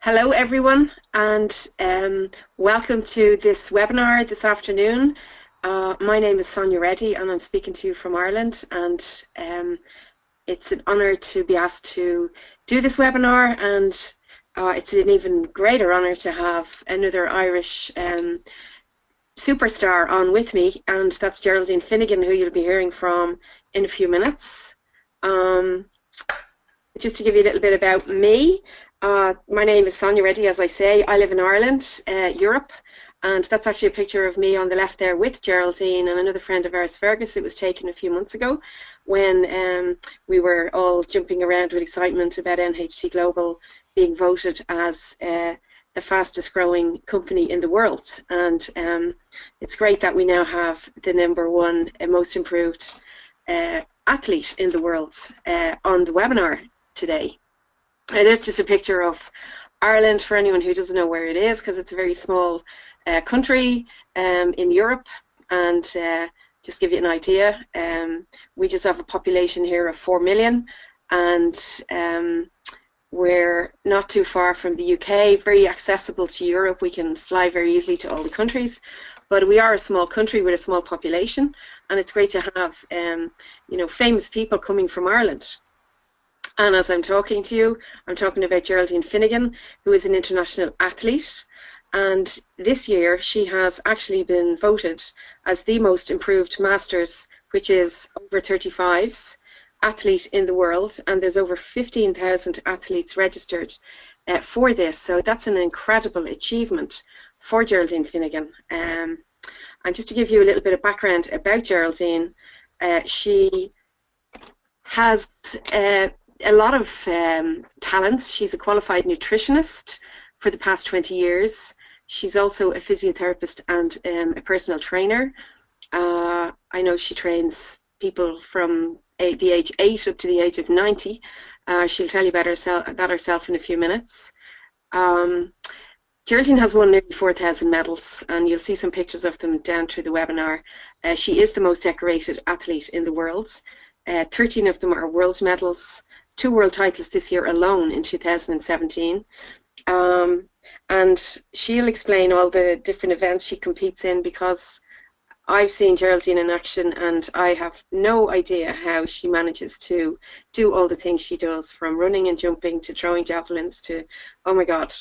Hello everyone, and welcome to this webinar this afternoon. My name is Sonia Reddy and I'm speaking to you from Ireland, and it's an honour to be asked to do this webinar, and it's an even greater honour to have another Irish superstar on with me, and that's Geraldine Finnegan, who you'll be hearing from in a few minutes. Just to give you a little bit about me, my name is Sonia Reddy, as I say. I live in Ireland, Europe, and that's actually a picture of me on the left there with Geraldine and another friend of ours, Fergus. It was taken a few months ago when we were all jumping around with excitement about NHT Global being voted as the fastest growing company in the world. And it's great that we now have the #1 most improved athlete in the world on the webinar today. There's just a picture of Ireland for anyone who doesn't know where it is, because it's a very small country in Europe. And just give you an idea, we just have a population here of 4 million, and we're not too far from the UK, very accessible to Europe. We can fly very easily to all the countries, but we are a small country with a small population, and it's great to have famous people coming from Ireland. And as I'm talking to you, I'm talking about Geraldine Finnegan, who is an international athlete. And this year, she has actually been voted as the most improved Masters, which is over 35s, athlete in the world. And there's over 15,000 athletes registered for this. So that's an incredible achievement for Geraldine Finnegan. And just to give you a little bit of background about Geraldine, she has a lot of talents. She's a qualified nutritionist for the past 20 years. She's also a physiotherapist and a personal trainer. I know she trains people from the age 8 up to the age of 90. She'll tell you about herself in a few minutes. Geraldine has won nearly 4,000 medals, and you'll see some pictures of them down through the webinar. She is the most decorated athlete in the world. 13 of them are world medals. 2 world titles this year alone in 2017. And she'll explain all the different events she competes in, because I've seen Geraldine in action and I have no idea how she manages to do all the things she does, from running and jumping to throwing javelins to, oh my God,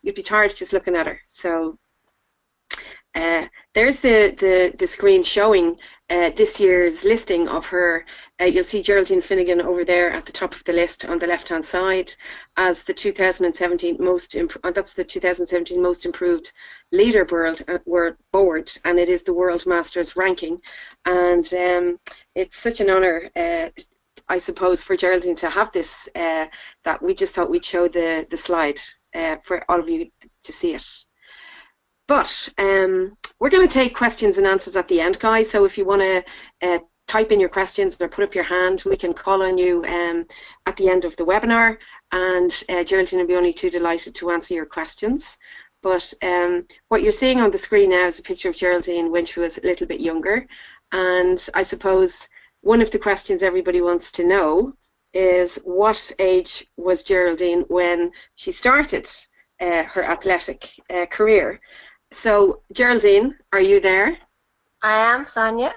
you'd be tired just looking at her. So there's the screen showing this year's listing of her. You'll see Geraldine Finnegan over there at the top of the list on the left-hand side as the 2017 most improved leaderboard board, and it is the World Masters ranking. And it's such an honour, I suppose, for Geraldine to have this. That we just thought we'd show the slide for all of you to see it. But we're going to take questions and answers at the end, guys. So if you want to type in your questions or put up your hand, we can call on you at the end of the webinar, and Geraldine will be only too delighted to answer your questions. But what you're seeing on the screen now is a picture of Geraldine when she was a little bit younger. And I suppose one of the questions everybody wants to know is, what age was Geraldine when she started her athletic career? So, Geraldine, are you there? I am, Sonia.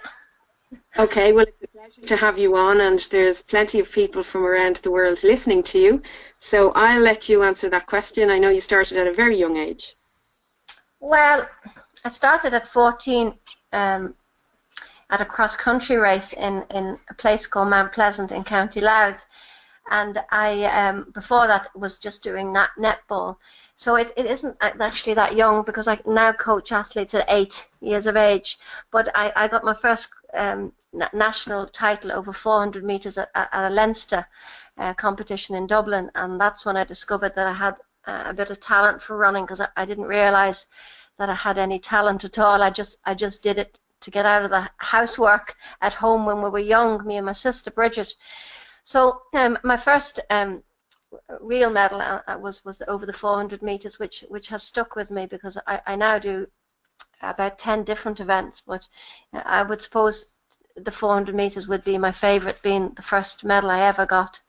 Okay, well, it's a pleasure to have you on, and there's plenty of people from around the world listening to you. So I'll let you answer that question. I know you started at a very young age. Well, I started at 14 at a cross-country race in a place called Mount Pleasant in County Louth. And I, before that, was just doing netball. So it isn't actually that young, because I now coach athletes at 8 years of age. But I got my first national title over 400 metres at a Leinster competition in Dublin, and that's when I discovered that I had a bit of talent for running, because I didn't realise that I had any talent at all. I just did it to get out of the housework at home when we were young, me and my sister Bridget. So my first real medal was over the 400 metres, which has stuck with me, because I now do about 10 different events, but I would suppose the 400 metres would be my favourite, being the first medal I ever got.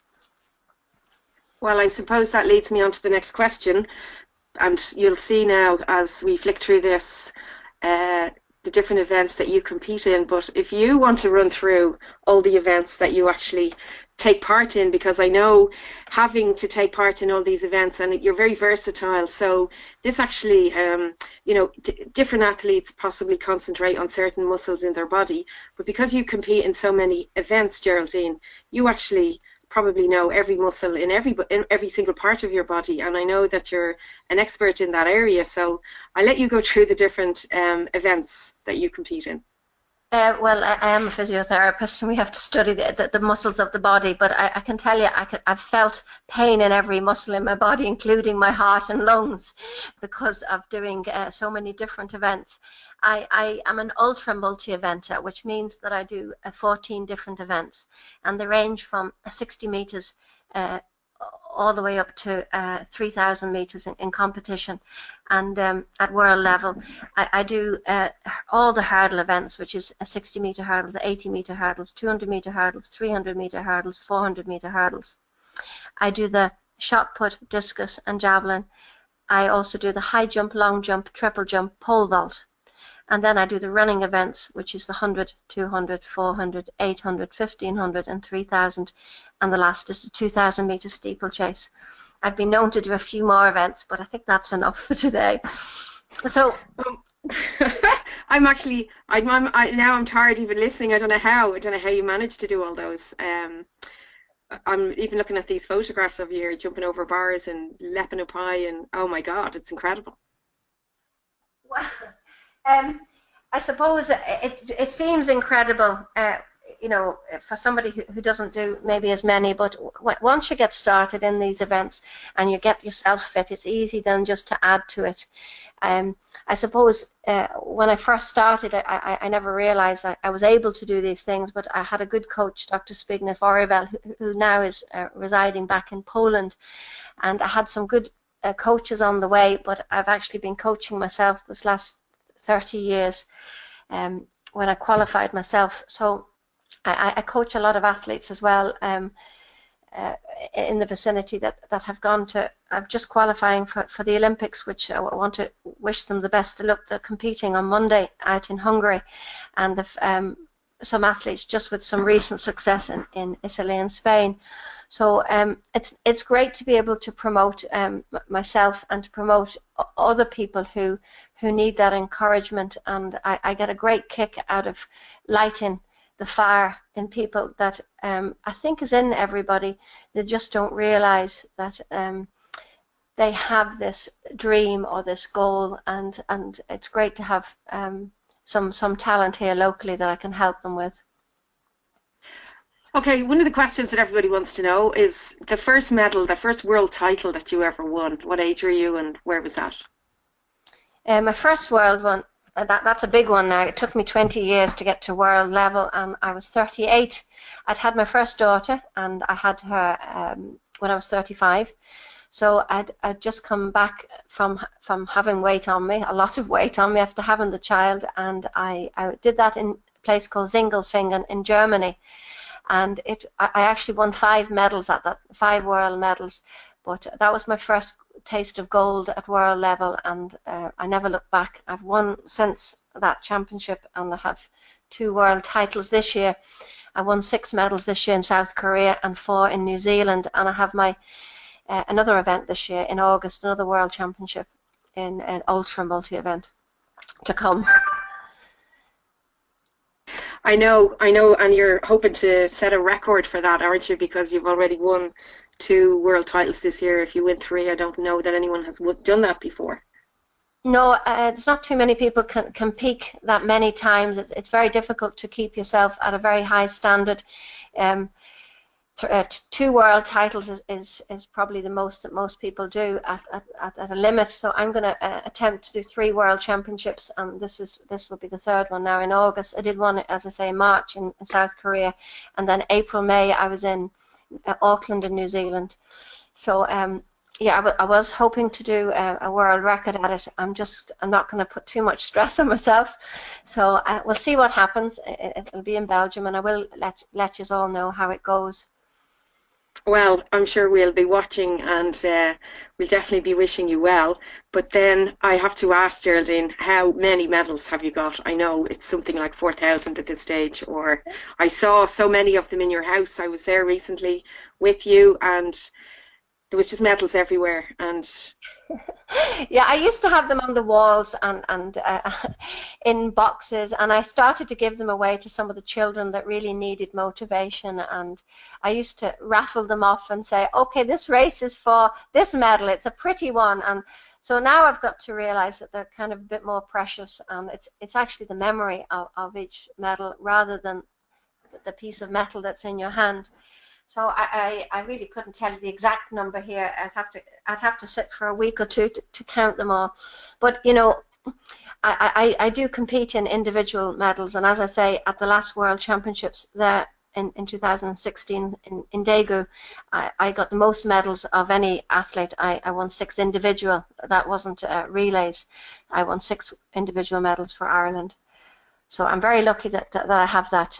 Well, I suppose that leads me on to the next question. And you'll see now as we flick through this, uh, the different events that you compete in. But if you want to run through all the events that you actually take part in, because I know having to take part in all these events, and you're very versatile. So this actually, different athletes possibly concentrate on certain muscles in their body, but because you compete in so many events, Geraldine, you actually probably know every muscle in every single part of your body, and I know that you're an expert in that area. So I let you go through the different events that you compete in. Well, I am a physiotherapist, and we have to study the muscles of the body. But I can tell you, I've felt pain in every muscle in my body, including my heart and lungs, because of doing so many different events. I am an ultra multi-eventer, which means that I do 14 different events, and they range from 60 meters all the way up to 3,000 meters in competition. And at world level, I do all the hurdle events, which is 60-meter hurdles, 80-meter hurdles, 200-meter hurdles, 300-meter hurdles, 400-meter hurdles. I do the shot put, discus, and javelin. I also do the high jump, long jump, triple jump, pole vault. And then I do the running events, which is the 100, 200, 400, 800, 1500, and 3000. And the last is the 2000-meter steeplechase. I've been known to do a few more events, but I think that's enough for today. So I'm actually, now I'm tired even listening. I don't know how you managed to do all those. I'm even looking at these photographs of you jumping over bars and leaping up high, and oh my God, it's incredible. Well, I suppose it seems incredible, for somebody who doesn't do maybe as many, but once you get started in these events and you get yourself fit, it's easy then just to add to it. I suppose when I first started, I never realized I was able to do these things, but I had a good coach, Dr. Zbigniew Oryvel, who now is residing back in Poland, and I had some good coaches on the way, but I've actually been coaching myself this last 30 years when I qualified myself. So I coach a lot of athletes as well in the vicinity that have gone to, I'm just qualifying for the Olympics, which I want to wish them the best of luck. They're competing on Monday out in Hungary, and some athletes just with some recent success in Italy and Spain. So it's great to be able to promote myself and to promote other people who need that encouragement, and I get a great kick out of lighting the fire in people that I think is in everybody. They just don't realize that they have this dream or this goal, and it's great to have some talent here locally that I can help them with. Okay, one of the questions that everybody wants to know is the first medal, the first world title that you ever won. What age were you and where was that? My first world one, that's a big one now. It took me 20 years to get to world level, and I was 38. I'd had my first daughter, and I had her when I was 35. So I'd just come back from having weight on me, a lot of weight on me after having the child, and I did that in a place called Sindelfingen in Germany. And I actually won 5 medals at that, 5 world medals, but that was my first taste of gold at world level, and I never looked back. I've won since that championship, and I have 2 world titles this year. I won 6 medals this year in South Korea and 4 in New Zealand, and I have my another event this year in August, another world championship in an ultra multi event to come. I know, and you're hoping to set a record for that, aren't you? Because you've already won 2 world titles this year. If you win 3, I don't know that anyone has done that before. No, it's not too many people can peak that many times. It's very difficult to keep yourself at a very high standard. 2 world titles is probably the most that most people do at a limit. So I'm going to attempt to do 3 world championships, and this will be the 3rd one now in August. I did one, as I say, in March in South Korea, and then April, May I was in Auckland in New Zealand. So yeah, I was hoping to do a world record at it. I'm not going to put too much stress on myself. So we'll see what happens. It'll be in Belgium, and I will let you all know how it goes. Well, I'm sure we'll be watching and we'll definitely be wishing you well. But then I have to ask, Geraldine, how many medals have you got? I know it's something like 4,000 at this stage, or I saw so many of them in your house. I was there recently with you and there was just medals everywhere. And Yeah, I used to have them on the walls and in boxes, and I started to give them away to some of the children that really needed motivation. And I used to raffle them off and say, "Okay, this race is for this medal. It's a pretty one." And so now I've got to realize that they're kind of a bit more precious, and it's actually the memory of each medal rather than the piece of metal that's in your hand. So I really couldn't tell you the exact number here. I'd have to sit for a week or two to count them all. But you know, I do compete in individual medals, and as I say, at the last World Championships there in 2016 in Daegu, I got the most medals of any athlete. I won 6 individual. That wasn't relays. I won 6 individual medals for Ireland. So I'm very lucky that I have that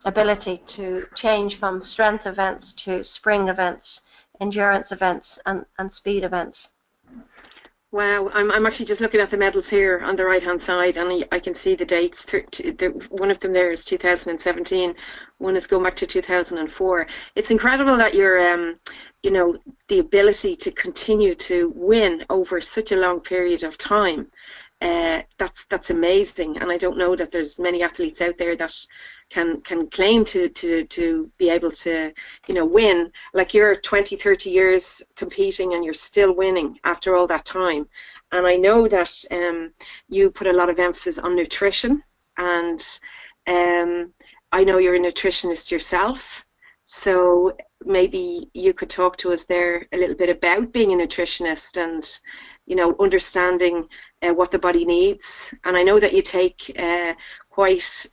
ability to change from strength events to spring events, endurance events, and speed events. wow, I'm actually just looking at the medals here on the right hand side, and I can see the dates. One of them there is 2017. One is going back to 2004. It's incredible that you're, you know, the ability to continue to win over such a long period of time. That's amazing, and I don't know that there's many athletes out there that can claim to be able to, you know, win. Like you're 20, 30 years competing and you're still winning after all that time. And I know that you put a lot of emphasis on nutrition, and I know you're a nutritionist yourself, so maybe you could talk to us there a little bit about being a nutritionist and, you know, understanding what the body needs. And I know that you take quite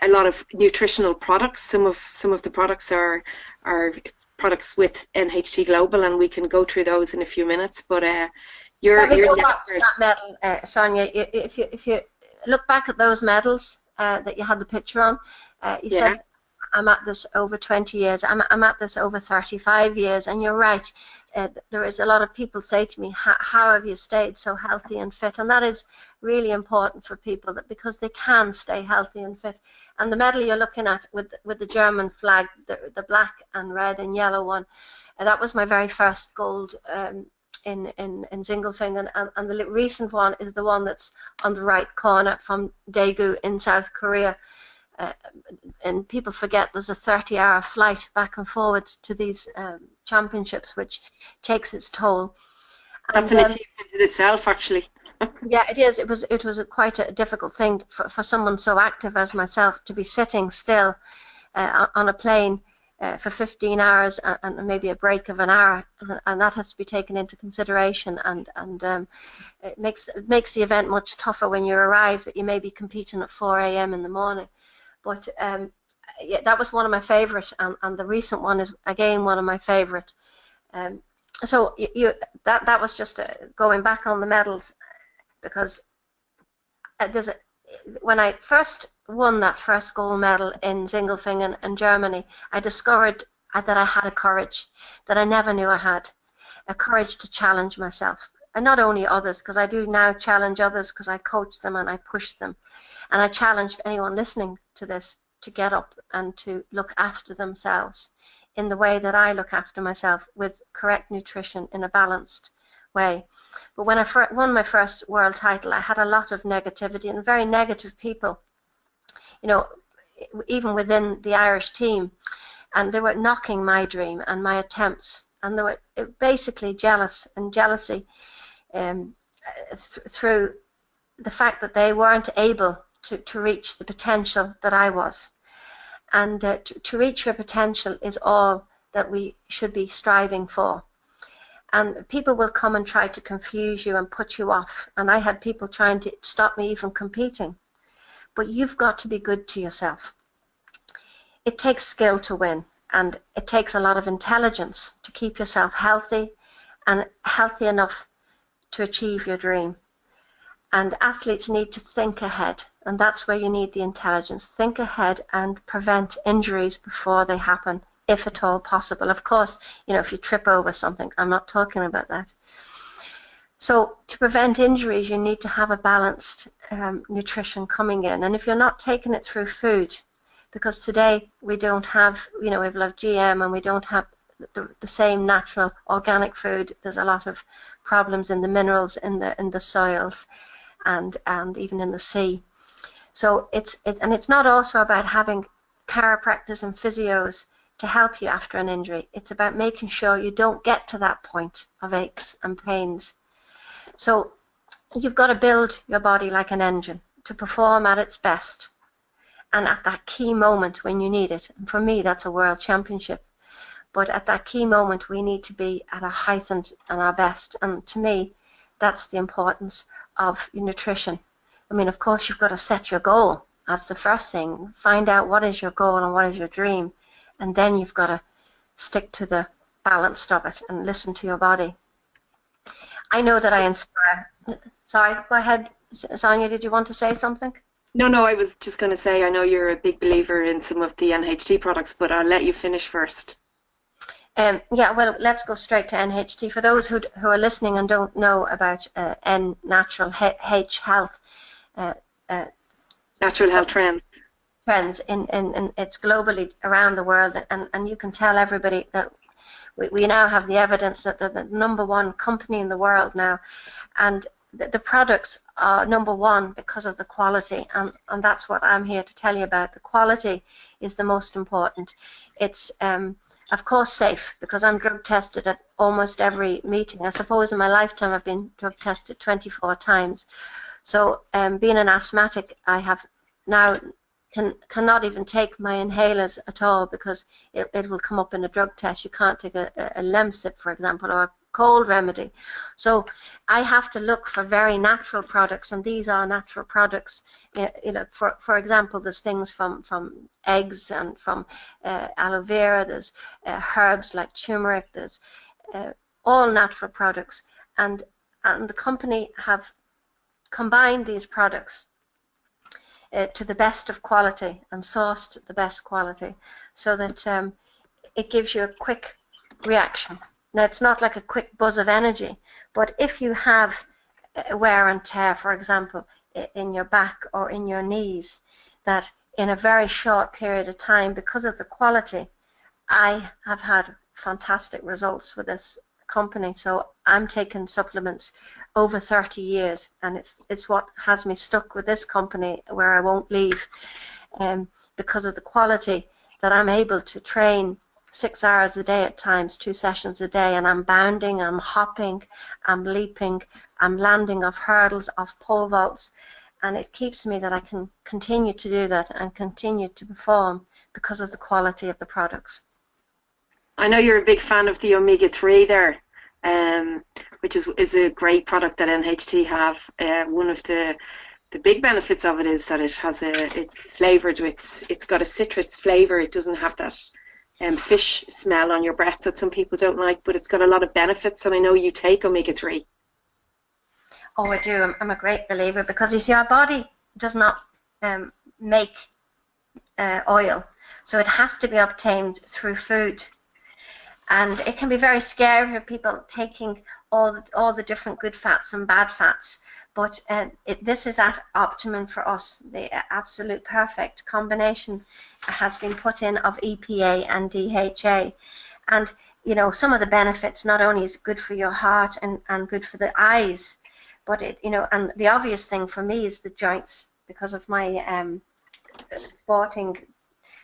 a lot of nutritional products. Some of the products are products with NHT Global, and we can go through those in a few minutes. But Let me you're go the back to expert. that medal, Sonia. If you look back at those medals that you had the picture on, you Yeah, said I'm at this over 20 years. I'm at this over 35 years, and you're right. There is a lot of people say to me, how have you stayed so healthy and fit? And that is really important for people, that because they can stay healthy and fit. And the medal you're looking at with the German flag, the black and red and yellow one, that was my very first gold in Singlefingen, and the recent one is the one that's on the right corner from Daegu in South Korea. Uh, and people forget there's a 30-hour flight back and forwards to these championships, which takes its toll. that's And an achievement in itself, actually. yeah, it is. It was quite a difficult thing for someone so active as myself to be sitting still on a plane for 15 hours and maybe a break of an hour, and that has to be taken into consideration. And it makes the event much tougher when you arrive, that you may be competing at 4 a.m. in the morning. But yeah, that was one of my favorite, and the recent one is again one of my favorite. Um, so that was just going back on the medals, because there's a, when I first won that first gold medal in Singlefingen in Germany, I discovered that I had a courage that I never knew I had, a courage to challenge myself. And not only others, because I do now challenge others, because I coach them and I push them. And I challenge anyone listening to this to get up and to look after themselves in the way that I look after myself, with correct nutrition in a balanced way. But when I won my first world title, I had a lot of negativity and very negative people, you know, even within the Irish team, and they were knocking my dream and my attempts, and they were basically jealous and jealousy um, through the fact that they weren't able to reach the potential that I was. And to reach your potential is all that we should be striving for. And people will come and try to confuse you and put you off. And I had people trying to stop me even competing. But you've got to be good to yourself. It takes skill to win, and it takes a lot of intelligence to keep yourself healthy and healthy enough to achieve your dream. And athletes need to think ahead, and that's where you need the intelligence. Think ahead and prevent injuries before they happen if at all possible. Of course, you know, if you trip over something, I'm not talking about that. So to prevent injuries, you need to have a balanced nutrition coming in. And if you're not taking it through food, because today we don't have, you know, we have a lot of GM and we don't have the same natural organic food. There's a lot of problems in the minerals in the soils and even in the sea. So it's not also about having chiropractors and physios to help you after an injury. It's about making sure you don't get to that point of aches and pains. So you've got to build your body like an engine to perform at its best and at that key moment when you need it. And for me, that's a world championship. But at that key moment, we need to be at our height and our best. And to me, that's the importance of your nutrition. I mean, of course, you've got to set your goal. That's the first thing. Find out what is your goal and what is your dream. And then you've got to stick to the balance of it and listen to your body. I know that I inspire. Sorry, go ahead. Sonia, did you want to say something? No, I was just going to say, I know you're a big believer in some of the NHT products, but I'll let you finish first. Yeah, well, let's go straight to NHT. For those who are listening and don't know about N Natural H Health, Natural health trends. Trends in it's globally around the world, and you can tell everybody that we now have the evidence that the #1 company in the world now, and the products are #1 because of the quality, and that's what I'm here to tell you about. The quality is the most important. It's of course safe, because I'm drug tested at almost every meeting. I suppose in my lifetime I've been drug tested 24 times. So being an asthmatic, I have now cannot even take my inhalers at all, because it will come up in a drug test. You can't take a Lemsip, for example, or a cold remedy. So I have to look for very natural products, and these are natural products. You know, for example, there's things from eggs and from aloe vera. There's herbs like turmeric. There's all natural products, and the company have combined these products to the best of quality and sourced the best quality, so that it gives you a quick reaction. Now, it's not like a quick buzz of energy, but if you have wear and tear, for example, in your back or in your knees, that in a very short period of time, because of the quality, I have had fantastic results with this company. So I'm taking supplements over 30 years, and it's what has me stuck with this company, where I won't leave, because of the quality, that I'm able to train 6 hours a day at times, 2 sessions a day, and I'm bounding, I'm hopping, I'm leaping, I'm landing off hurdles, off pole vaults, and it keeps me that I can continue to do that and continue to perform because of the quality of the products. I know you're a big fan of the omega-3 there, which is a great product that NHT have. One of the big benefits of it is that it's flavored with, it's got a citrus flavor. It doesn't have that fish smell on your breath that some people don't like, but it's got a lot of benefits, and I know you take omega-3. Oh, I do. I'm a great believer, because you see, our body does not make oil, so it has to be obtained through food. And it can be very scary for people taking all the different good fats and bad fats, but this is at optimum for us. The absolute perfect combination has been put in of EPA and DHA, and you know, some of the benefits, not only is good for your heart and good for the eyes, but it, you know, and the obvious thing for me is the joints, because of my sporting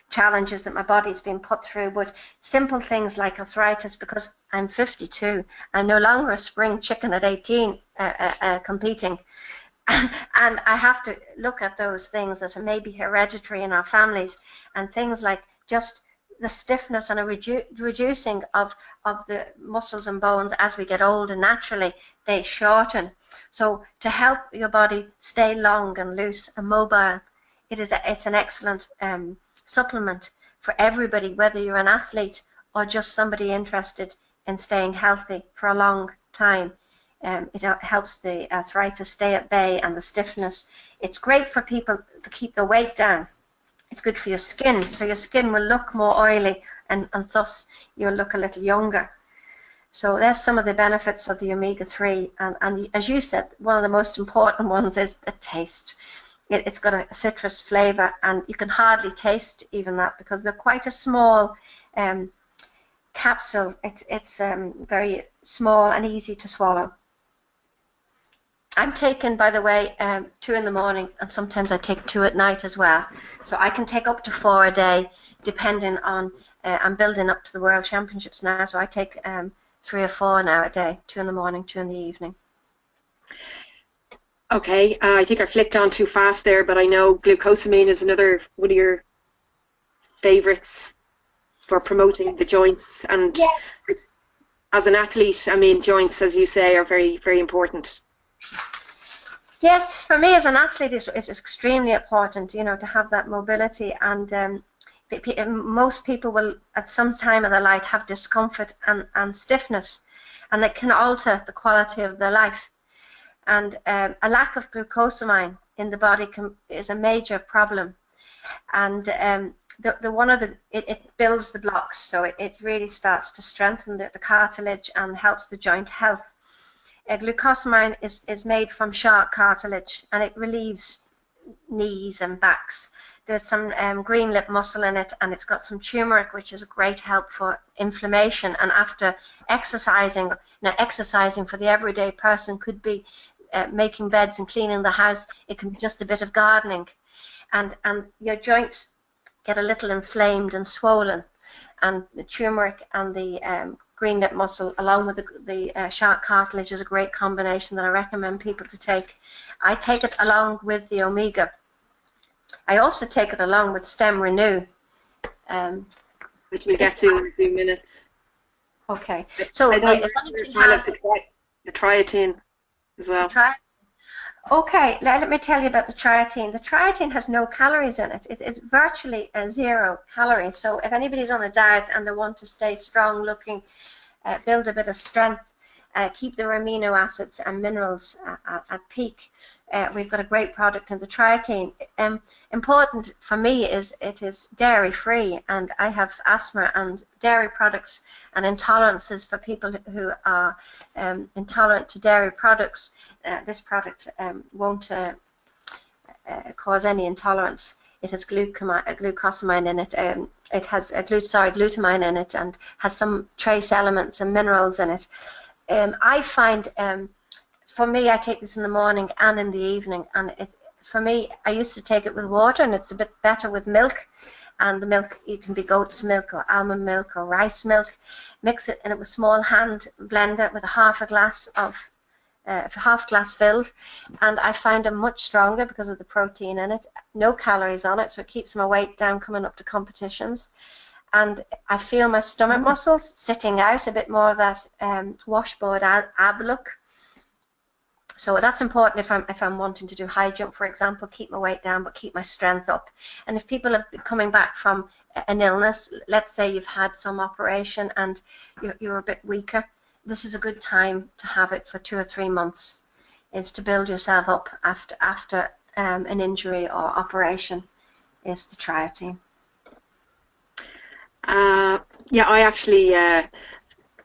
challenges that my body's been put through. But simple things like arthritis, because I'm 52, I'm no longer a spring chicken at 18 competing, and I have to look at those things that are maybe hereditary in our families, and things like just the stiffness and a reducing of the muscles and bones as we get older. Naturally they shorten, so to help your body stay long and loose and mobile, it's an excellent supplement for everybody, whether you're an athlete or just somebody interested in staying healthy for a long time. It helps the arthritis stay at bay and the stiffness. It's great for people to keep their weight down. It's good for your skin, so your skin will look more oily and thus you'll look a little younger. So there's some of the benefits of the omega-3, and as you said, one of the most important ones is the taste. It's got a citrus flavor, and you can hardly taste even that because they're quite a small capsule. It's very small and easy to swallow. I'm taking, by the way, 2 in the morning, and sometimes I take 2 at night as well. So I can take up to 4 a day, depending on, I'm building up to the World Championships now, so I take 3 or 4 now a day, 2 in the morning, 2 in the evening. Okay, I think I flicked on too fast there, but I know glucosamine is another one of your favorites for promoting the joints. And yes, as an athlete, I mean, joints, as you say, are very, very important. Yes, for me as an athlete, it's extremely important, you know, to have that mobility. And most people will, at some time of their life, have discomfort and stiffness, and it can alter the quality of their life. And a lack of glucosamine in the body is a major problem. And it builds the blocks, so it really starts to strengthen the cartilage and helps the joint health. Glucosamine is made from shark cartilage, and it relieves knees and backs. There's some green lip muscle in it, and it's got some turmeric, which is a great help for inflammation. And after exercising, now exercising for the everyday person could be making beds and cleaning the house. It can be just a bit of gardening, and your joints get a little inflamed and swollen. And the turmeric and the green lip muscle, along with the shark cartilage, is a great combination that I recommend people to take. I take it along with the omega. I also take it along with Stem Renew, which we'll get to in a few minutes. Okay, so if anybody has the triatine as well. Okay, let me tell you about the triatine. The triatine has no calories in it. It's virtually 0 calories. So if anybody's on a diet and they want to stay strong looking, build a bit of strength, keep their amino acids and minerals at peak, we've got a great product in the triatine. Important for me is it is dairy free, and I have asthma, and dairy products and intolerances for people who are intolerant to dairy products. This product won't cause any intolerance. It has glucosamine in it. It has glutamine in it, and has some trace elements and minerals in it. I find, for me, I take this in the morning and in the evening, and for me, I used to take it with water, and it's a bit better with milk. And the milk, you can be goat's milk or almond milk or rice milk. Mix it in a small hand blender with half a glass filled, and I find them much stronger because of the protein in it. No calories on it, so it keeps my weight down coming up to competitions. And I feel my stomach muscles sitting out, a bit more of that washboard ab look. So that's important if I'm wanting to do high jump, for example, keep my weight down but keep my strength up. And if people have been coming back from an illness, let's say you've had some operation and you're a bit weaker, this is a good time to have it for 2 or 3 months, is to build yourself up after an injury or operation, is the triatine. Yeah, I actually,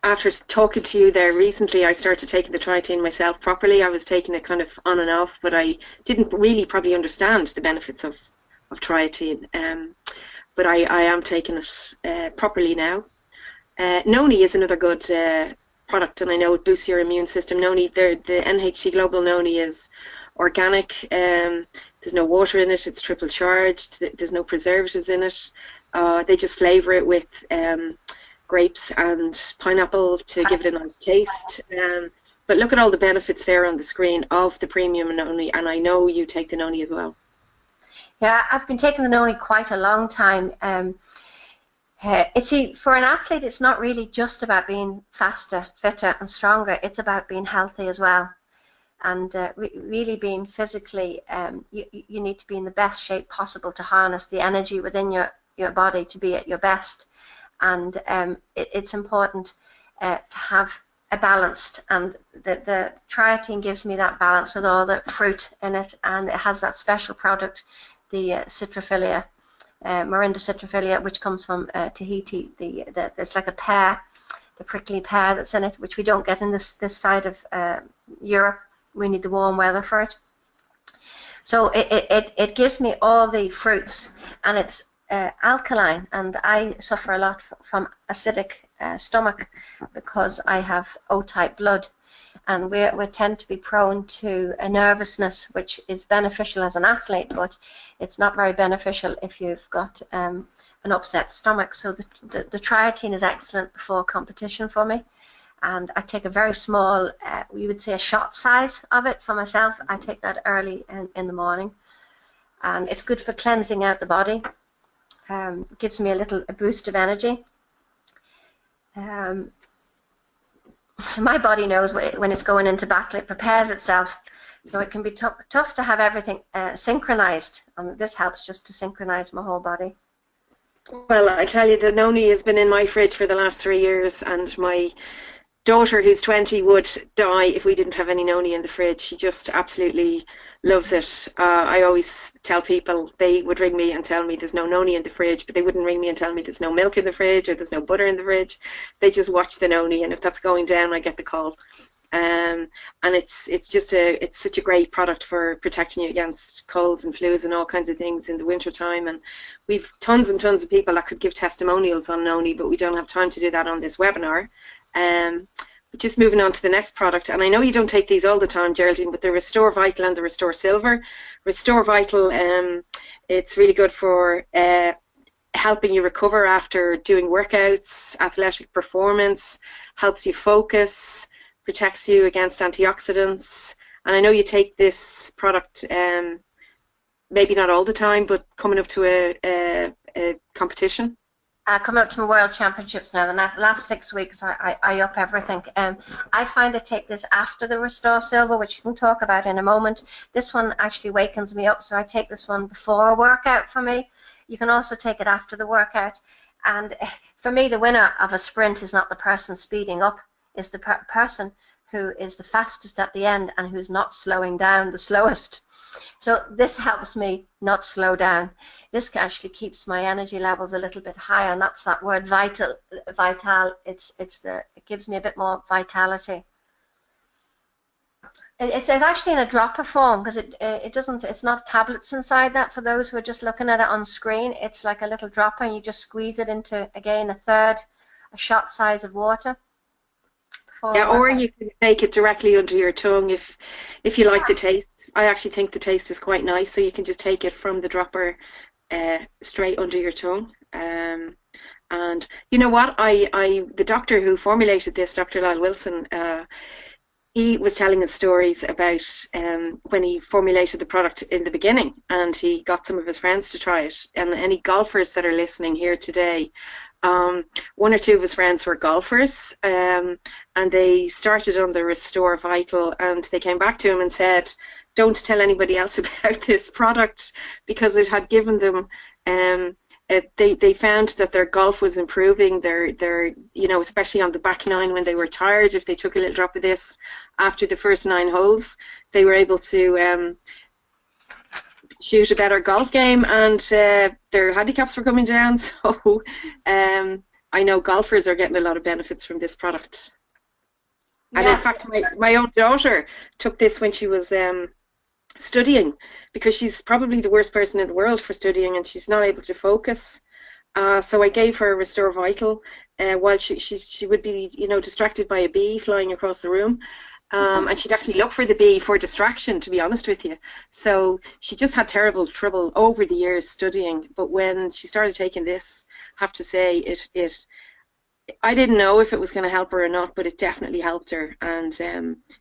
after talking to you there recently, I started taking the triatine myself properly. I was taking it kind of on and off, but I didn't really probably understand the benefits of triatine. But I am taking it properly now. Noni is another good product, and I know it boosts your immune system. Noni, the NHT Global Noni is organic. There's no water in it. It's triple charged. There's no preservatives in it. They just flavour it with grapes and pineapple to give it a nice taste. But look at all the benefits there on the screen of the premium Noni, and I know you take the Noni as well. Yeah, I've been taking the Noni quite a long time. For an athlete, it's not really just about being faster, fitter and stronger. It's about being healthy as well. And really being physically, you need to be in the best shape possible to harness the energy within your body to be at your best. And it's important to have a balanced, and the triatine gives me that balance with all the fruit in it, and it has that special product, the citrophilia, Morinda citrifolia, which comes from Tahiti. There's like a pear, the prickly pear that's in it, which we don't get in this side of Europe. We need the warm weather for it. So it gives me all the fruits, and it's alkaline, and I suffer a lot from acidic stomach because I have O-type blood, and we tend to be prone to a nervousness, which is beneficial as an athlete, but it's not very beneficial if you've got an upset stomach. So the triatine is excellent before competition for me, and I take a very small, we would say a shot size of it for myself. I take that early in the morning, and it's good for cleansing out the body. Gives me a boost of energy. My body knows when it's going into battle. It prepares itself, so it can be tough to have everything synchronized, and this helps just to synchronize my whole body. Well, I tell you, the noni has been in my fridge for the last 3 years, and my daughter, who's 20, would die if we didn't have any noni in the fridge. She just absolutely loves it. I always tell people, they would ring me and tell me there's no noni in the fridge, but they wouldn't ring me and tell me there's no milk in the fridge or there's no butter in the fridge. They just watch the noni, and if that's going down, I get the call. And it's such a great product for protecting you against colds and flus and all kinds of things in the winter time. And we've tons and tons of people that could give testimonials on noni, but we don't have time to do that on this webinar. But just moving on to the next product, and I know you don't take these all the time, Geraldine, but the Restore Vital and the Restore Silver. Restore Vital, it's really good for helping you recover after doing workouts, athletic performance, helps you focus, protects you against antioxidants. And I know you take this product maybe not all the time, but coming up to a competition. Coming up to my World Championships now, the last 6 weeks, I up everything. I find I take this after the Restore Silver, which we can talk about in a moment. This one actually wakens me up, so I take this one before a workout for me. You can also take it after the workout. And for me, the winner of a sprint is not the person speeding up, it's the person who is the fastest at the end and who's not slowing down the slowest. So this helps me not slow down. This actually keeps my energy levels a little bit higher, and that's that word vital. It gives me a bit more vitality. It's actually in a dropper form, because it's not tablets inside that. For those who are just looking at it on screen, it's like a little dropper, and you just squeeze it into, again, a shot size of water. Yeah, or you can take it directly under your tongue if you like the taste. I actually think the taste is quite nice, so you can just take it from the dropper straight under your tongue. And you know what? The doctor who formulated this, Dr. Lyle Wilson, he was telling us stories about when he formulated the product in the beginning, and he got some of his friends to try it. And any golfers that are listening here today, one or two of his friends were golfers, and they started on the Restore Vital, and they came back to him and said, don't tell anybody else about this product, because it had given them, they found that their golf was improving, their especially on the back nine when they were tired. If they took a little drop of this after the first 9 holes, they were able to shoot a better golf game, and their handicaps were coming down. So I know golfers are getting a lot of benefits from this product. And yes. In fact, my own daughter took this when she was studying, because she's probably the worst person in the world for studying, and she's not able to focus. So I gave her Restore Vital while she would be distracted by a bee flying across the room. And she'd actually look for the bee for distraction, to be honest with you. So she just had terrible trouble over the years studying. But when she started taking this, I have to say, I didn't know if it was going to help her or not, but it definitely helped her. And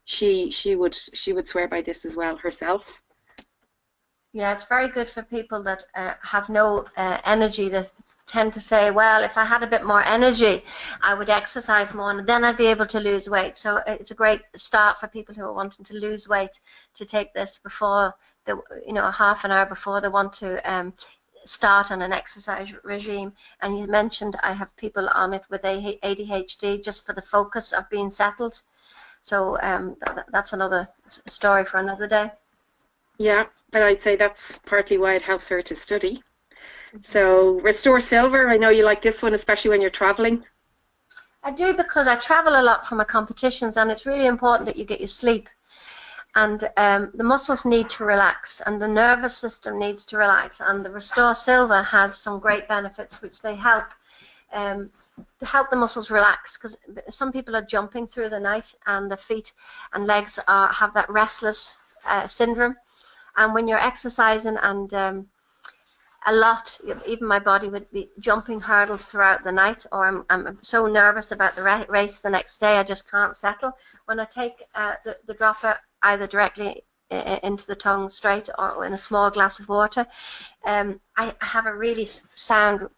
she would swear by this as well herself. Yeah, it's very good for people that have no energy, that tend to say, well, if I had a bit more energy, I would exercise more, and then I'd be able to lose weight. So it's a great start for people who are wanting to lose weight to take this before half an hour before they want to start on an exercise regime. And you mentioned I have people on it with ADHD, just for the focus of being settled. So that's another story for another day. Yeah, but I'd say that's partly why it helps her to study. So Restore Silver, I know you like this one, especially when you're traveling. I do, because I travel a lot for my competitions, and it's really important that you get your sleep. And the muscles need to relax, and the nervous system needs to relax. And the Restore Silver has some great benefits, which they help to help the muscles relax, because some people are jumping through the night, and the feet and legs have that restless syndrome. And when you're exercising and a lot, even my body would be jumping hurdles throughout the night, or I'm so nervous about the race the next day, I just can't settle. When I take the dropper either directly into the tongue straight or in a small glass of water, I have a really sound,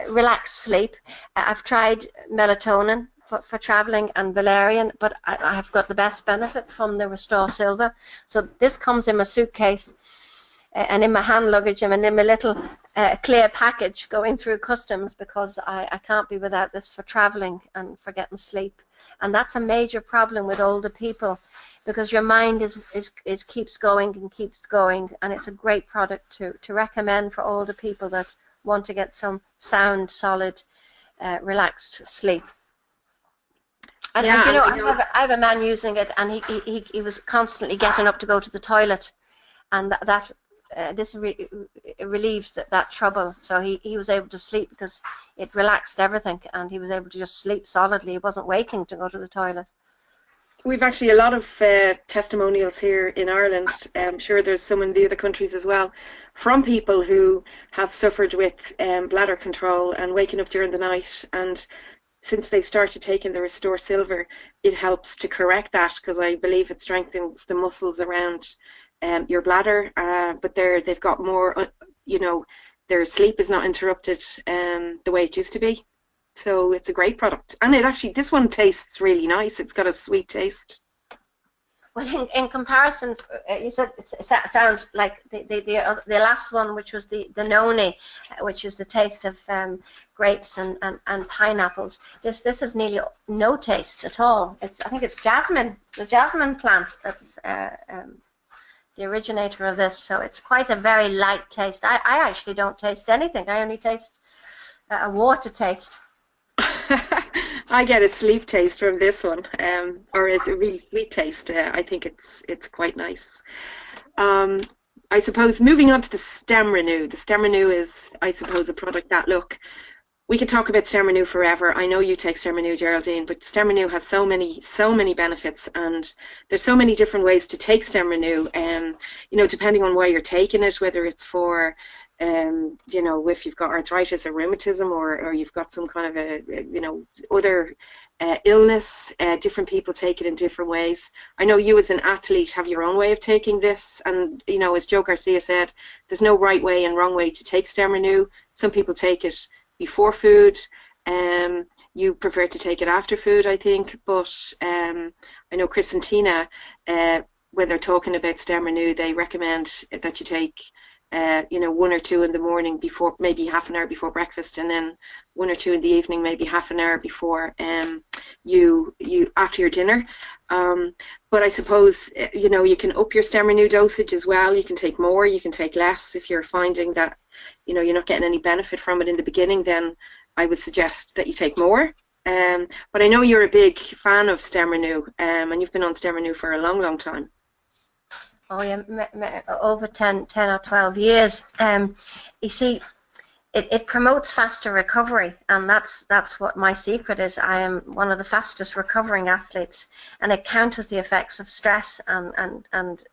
relaxed sleep. I've tried melatonin for traveling and valerian, but I have got the best benefit from the Restore Silver. So this comes in my suitcase and in my hand luggage, and in my little clear package going through customs, because I can't be without this for traveling and for getting sleep. And that's a major problem with older people, because your mind is keeps going and keeps going, and it's a great product to recommend for older people that want to get some sound, solid, relaxed sleep. And, Yeah, and you know, I I have a man using it, and he was constantly getting up to go to the toilet, and this relieves that trouble. So he was able to sleep because it relaxed everything, and he was able to just sleep solidly. He wasn't waking to go to the toilet. We've actually a lot of testimonials here in Ireland. I'm sure there's some in the other countries as well, from people who have suffered with bladder control and waking up during the night. And since they've started taking the Restore Silver, it helps to correct that, because I believe it strengthens the muscles around your bladder. But they've got more, their sleep is not interrupted the way it used to be. So it's a great product, and this one tastes really nice. It's got a sweet taste. Well, in comparison, you said it sounds like the last one, which was the noni, which is the taste of grapes and pineapples. This has nearly no taste at all. I think it's jasmine, the jasmine plant, that's the originator of this. So it's quite a very light taste. I actually don't taste anything. I only taste a water taste. I get a sleep taste from this one, or is a really sweet taste. I think it's quite nice. I suppose moving on to the Stem Renew. The Stem Renew is, I suppose, a product that, look, we could talk about Stem Renew forever. I know you take Stem Renew, Geraldine, but Stem Renew has so many benefits, and there's so many different ways to take Stem Renew. Depending on why you're taking it, whether it's for if you've got arthritis or rheumatism, or you've got some kind of other illness, different people take it in different ways. I know you as an athlete have your own way of taking this, and as Joe Garcia said, there's no right way and wrong way to take Stem Renew. Some people take it before food. You prefer to take it after food, I think, but I know Chris and Tina, when they're talking about Stem Renew, they recommend that you take 1 or 2 in the morning, before, maybe half an hour before breakfast, and then 1 or 2 in the evening, maybe half an hour before you after your dinner. But I suppose you can up your Stem Renew dosage as well. You can take more, you can take less. If you're finding that you're not getting any benefit from it in the beginning, then I would suggest that you take more. But I know you're a big fan of Stem Renew, and you've been on Stem Renew for a long time. Oh yeah, over 10 or 12 years. You see, it promotes faster recovery, and that's what my secret is. I am one of the fastest recovering athletes, and it counters the effects of stress and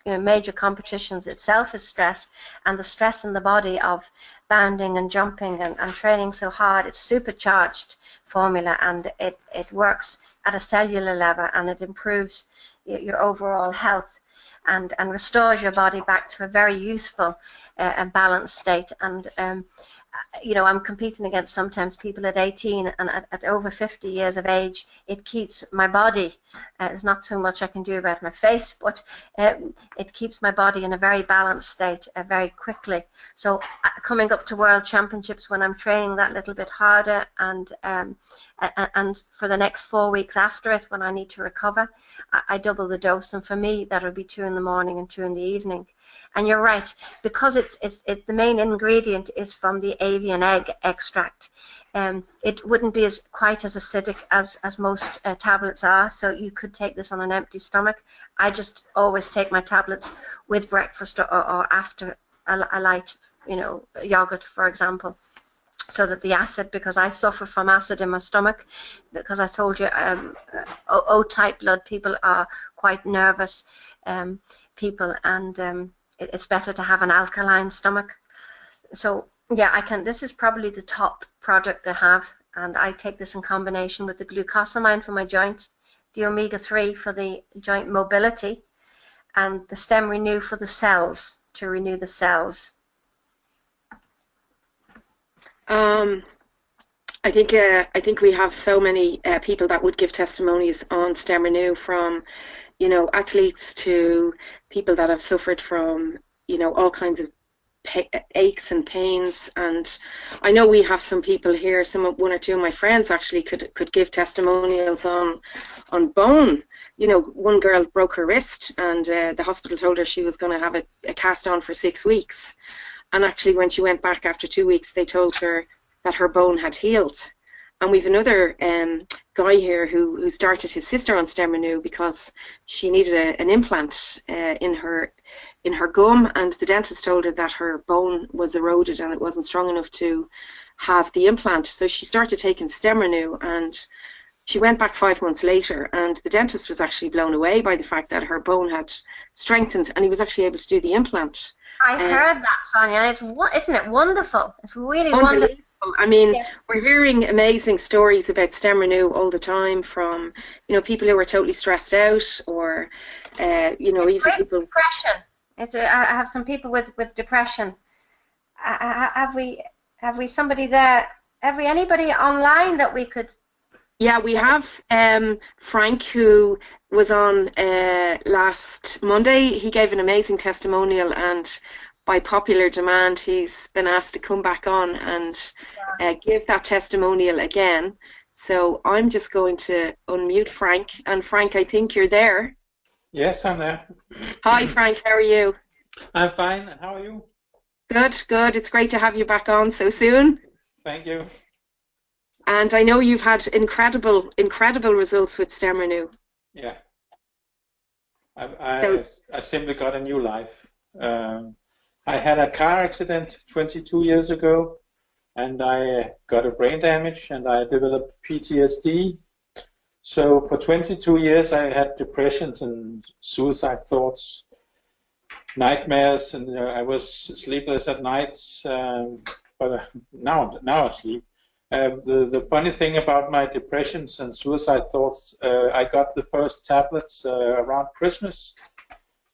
major competitions itself is stress, and the stress in the body of bounding and jumping and training so hard. It's supercharged formula, and it works at a cellular level, and it improves your overall health. And restores your body back to a very youthful and balanced state. And I'm competing against sometimes people at 18 and at over 50 years of age. It keeps my body, there's not too much I can do about my face, but it keeps my body in a very balanced state very quickly. So coming up to World Championships, when I'm training that little bit harder and and for the next 4 weeks after it, when I need to recover, I double the dose, and for me that'll be 2 in the morning and 2 in the evening. And you're right, because the main ingredient is from the avian egg extract. It wouldn't be quite as acidic as most tablets are, so you could take this on an empty stomach. I just always take my tablets with breakfast or after a light, yogurt, for example, so that the acid, because I suffer from acid in my stomach, because I told you O-type blood people are quite nervous people, and it's better to have an alkaline stomach. So yeah, this is probably the top product I have, and I take this in combination with the glucosamine for my joint, the omega-3 for the joint mobility, and the stem renew for the cells, to renew the cells. I think we have so many people that would give testimonies on stem renew, from athletes to people that have suffered from all kinds of aches and pains. And I know we have some people here, one or two of my friends actually could give testimonials on bone. One girl broke her wrist, and the hospital told her she was going to have a cast on for 6 weeks, and actually when she went back after 2 weeks, they told her that her bone had healed. And we've another guy here who started his sister on stem renew because she needed an implant in her gum, and the dentist told her that her bone was eroded and it wasn't strong enough to have the implant. So she started taking stem renew, and she went back 5 months later, and the dentist was actually blown away by the fact that her bone had strengthened, and he was actually able to do the implant. I heard that, Sonia. Isn't it wonderful? It's really wonderful. I mean, we're hearing amazing stories about stem renew all the time from, people who are totally stressed out, or, even people. Depression. I have some people with depression. Have we somebody there? Have we anybody online that we could? Yeah, we have Frank, who was on last Monday. He gave an amazing testimonial, and by popular demand, he's been asked to come back on and give that testimonial again. So I'm just going to unmute Frank. And Frank, I think you're there. Yes, I'm there. Hi, Frank. How are you? I'm fine. And how are you? Good, good. It's great to have you back on so soon. Thank you. And I know you've had incredible results with stem renew. Yeah. I simply got a new life. I had a car accident 22 years ago, and I got a brain damage, and I developed PTSD. So for 22 years I had depressions and suicide thoughts, nightmares, and I was sleepless at nights, but now I sleep. The funny thing about my depressions and suicide thoughts, I got the first tablets around Christmas,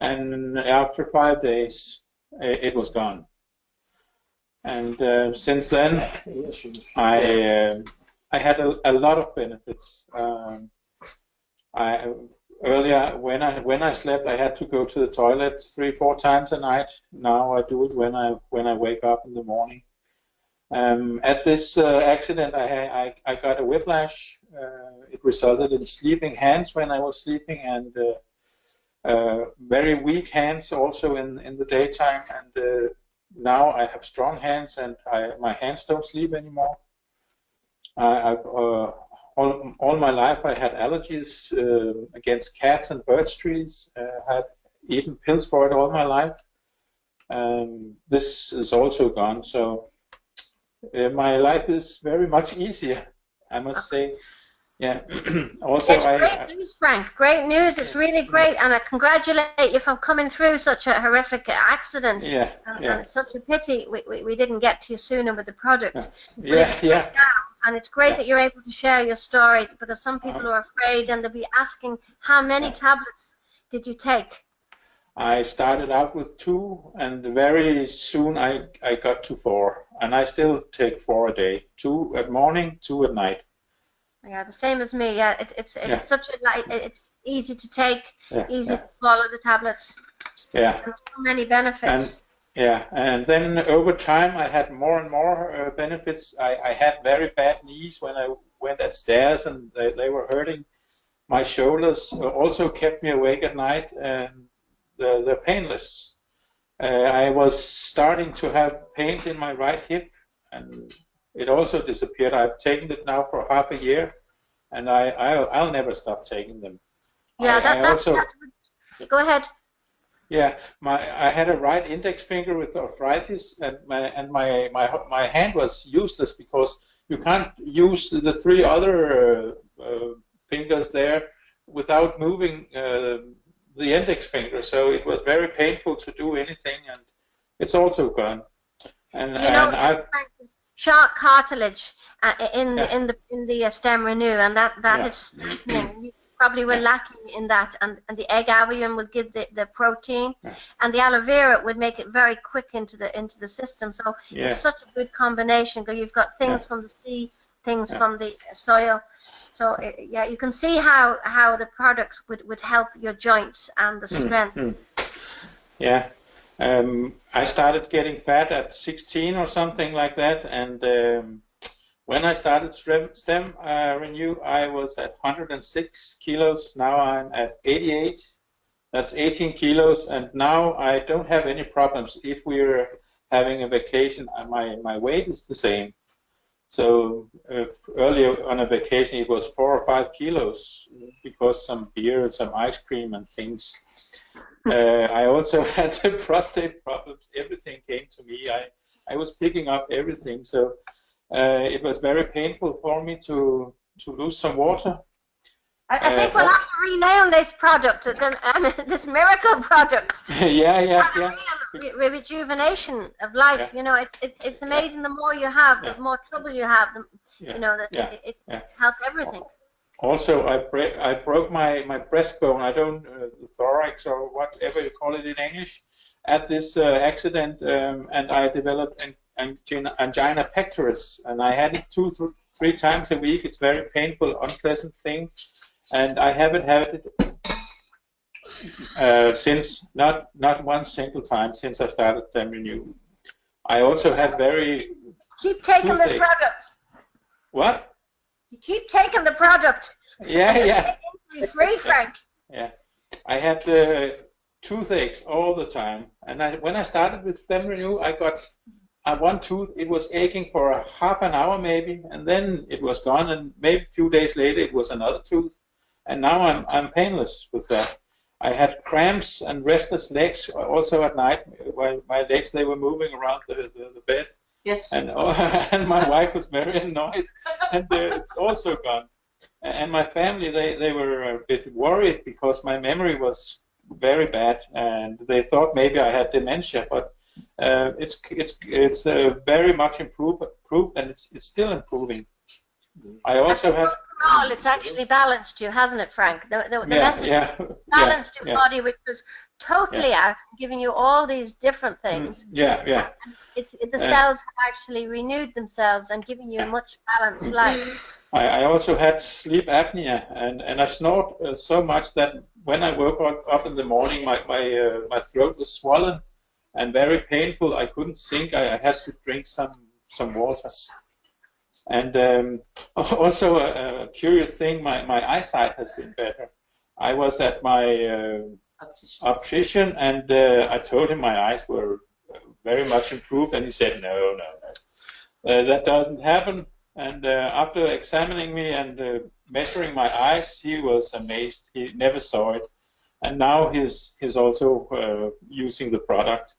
and after 5 days it was gone. And since then I had a lot of benefits. Earlier, when I slept, I had to go to the toilet 3-4 times a night. Now I do it when I wake up in the morning. At this accident, I got a whiplash. It resulted in sleeping hands when I was sleeping, and very weak hands also in the daytime. And now I have strong hands, and my hands don't sleep anymore. All my life I had allergies against cats and birch trees. I had eaten pills for it all my life. This is also gone. So my life is very much easier, I must say. Yeah. Also, it's great news, Frank. Great news. It's really great, and I congratulate you for coming through such a horrific accident. Yeah. And it's such a pity we didn't get to you sooner with the product. Yeah. And it's great that you're able to share your story, because some people are afraid, and they'll be asking, how many tablets did you take? I started out with 2, and very soon I got to 4, and I still take 4 a day. 2 at morning, 2 at night. Yeah, the same as me. Yeah, it's such a it's easy to take, easy to swallow the tablets. Yeah. And so many benefits. And then over time I had more and more benefits. I had very bad knees when I went at stairs and they were hurting. My shoulders also kept me awake at night, and they're painless. I was starting to have pains in my right hip, and it also disappeared. I've taken it now for half a year, and I'll never stop taking them. Yeah, go ahead. Yeah, I had a right index finger with arthritis, and my hand was useless because you can't use the three other fingers there without moving the index finger. So it was very painful to do anything, and it's also gone. And I sharp cartilage in the stem renew, and that is strengthening. You probably were lacking in that, and the egg albumin would give the protein, and the aloe vera would make it very quick into the system. So it's such a good combination because you've got things from the sea, things from the soil. So yeah, you can see how the products would help your joints and the strength. Yeah. I started getting fat at 16 or something like that, and when I started Stem Renew, I was at 106 kilos. Now I'm at 88. That's 18 kilos, and now I don't have any problems. If we're having a vacation, my weight is the same. So earlier on a vacation, it was 4 or 5 kilos because some beer, some ice cream, and things. I also had prostate problems. Everything came to me. I was picking up everything. So it was very painful for me to lose some water. I think we'll have to rename this product, this miracle product. Yeah. Rejuvenation of life. You know, it's amazing. The more you have, the more trouble you have. You know that it helps everything. Also, I broke my breastbone. I don't the thorax or whatever you call it in English, at this accident, and I developed angina pectoris, and I had it 2-3 times a week. It's very painful, unpleasant thing. And I haven't had it since, not one single time since I started Stem Renew. I also had very... Keep taking this product. What? You keep taking the product. Yeah. Free, Frank. Yeah. I had toothaches all the time. And when I started with Stem Renew, I got one tooth. It was aching for a half an hour maybe, and then it was gone. And maybe a few days later, it was another tooth. And now I'm painless with that. I had cramps and restless legs also at night. While my legs, they were moving around the bed. Yes. And my wife was very annoyed. And it's also gone. And my family, they were a bit worried because my memory was very bad, and they thought maybe I had dementia. But it's very much improved, and it's still improving. I also have. Overall, it's actually balanced you, hasn't it, Frank? The message balanced your body, which was totally out, giving you all these different things. Yeah. The cells have actually renewed themselves and giving you a much balanced life. I also had sleep apnea, and I snort so much that when I woke up in the morning, my throat was swollen and very painful. I couldn't think. I had to drink some water. And also a curious thing, my eyesight has been better. I was at my optician, and I told him my eyes were very much improved, and he said, no, that doesn't happen. And after examining me and measuring my eyes, he was amazed. He never saw it. And now he's also using the product.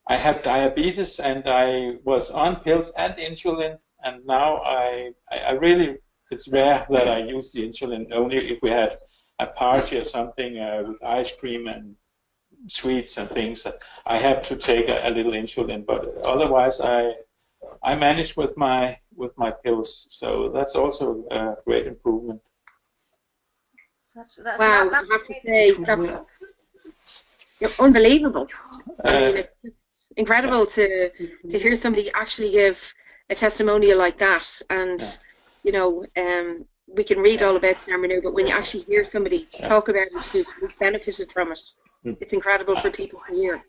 I have diabetes, and I was on pills and insulin, and now I really, it's rare that I use the insulin, only if we had a party or something with ice cream and sweets and things. I have to take a little insulin, but otherwise I manage with my pills, so that's also a great improvement. That's wow, I have to say, that's unbelievable. I mean, it's incredible to hear somebody actually give a testimonial like that, and you know, we can read all about Stem Renew, but when you actually hear somebody talk about it who's benefited from it, it's incredible for people to hear.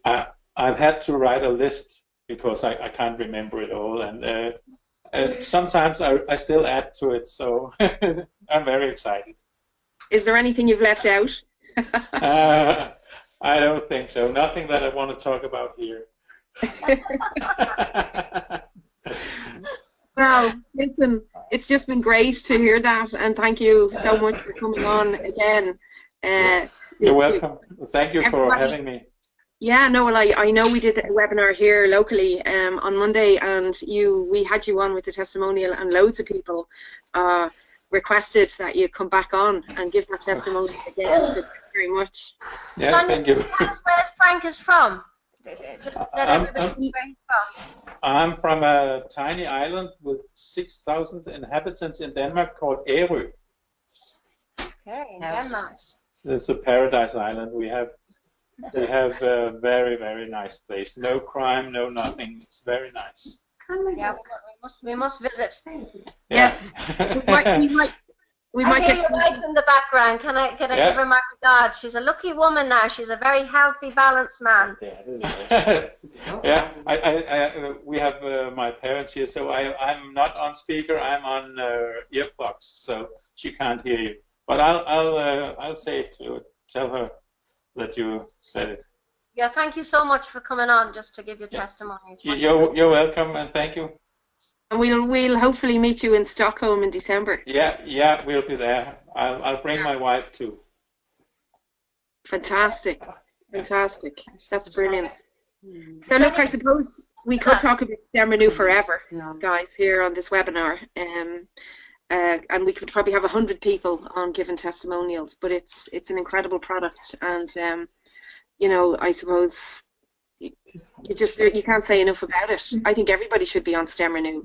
I've had to write a list because I can't remember it all, and sometimes I still add to it, so I'm very excited. Is there anything you've left out? I don't think so. Nothing that I want to talk about here. Well, listen, it's just been great to hear that, and thank you so much for coming on again. You're welcome. Thank you for everybody. having me. Yeah, no, well, I know we did a webinar here locally on Monday, and we had you on with the testimonial, and loads of people requested that you come back on and give that testimonial again. So thank you very much. Yeah, Sonia, thank you. tell us where Frank is from. Just let everybody know where he's from. I'm from a tiny island with 6,000 inhabitants in Denmark called Ærø. Okay, in Denmark. It's a paradise island. They have a very, very nice place. No crime, no nothing. It's very nice. Yeah, we must visit. Yes, we might hear get your wife in the background. Can I give her my regards? She's a lucky woman now. She's a very healthy, balanced man. Yeah, we have my parents here, so I'm not on speaker. I'm on earplugs, so she can't hear you. But I'll say it to tell her that you said it. Yeah, thank you so much for coming on just to give your testimony. You're welcome, and thank you. And we'll hopefully meet you in Stockholm in December. Yeah, we'll be there. I'll bring my wife too. Fantastic. That's brilliant. So look, I suppose we could talk about Stemrenew forever, guys, here on this webinar. And we could probably have 100 people on giving testimonials, but it's an incredible product, and you know, I suppose you can't say enough about it. I think everybody should be on Stemrenew,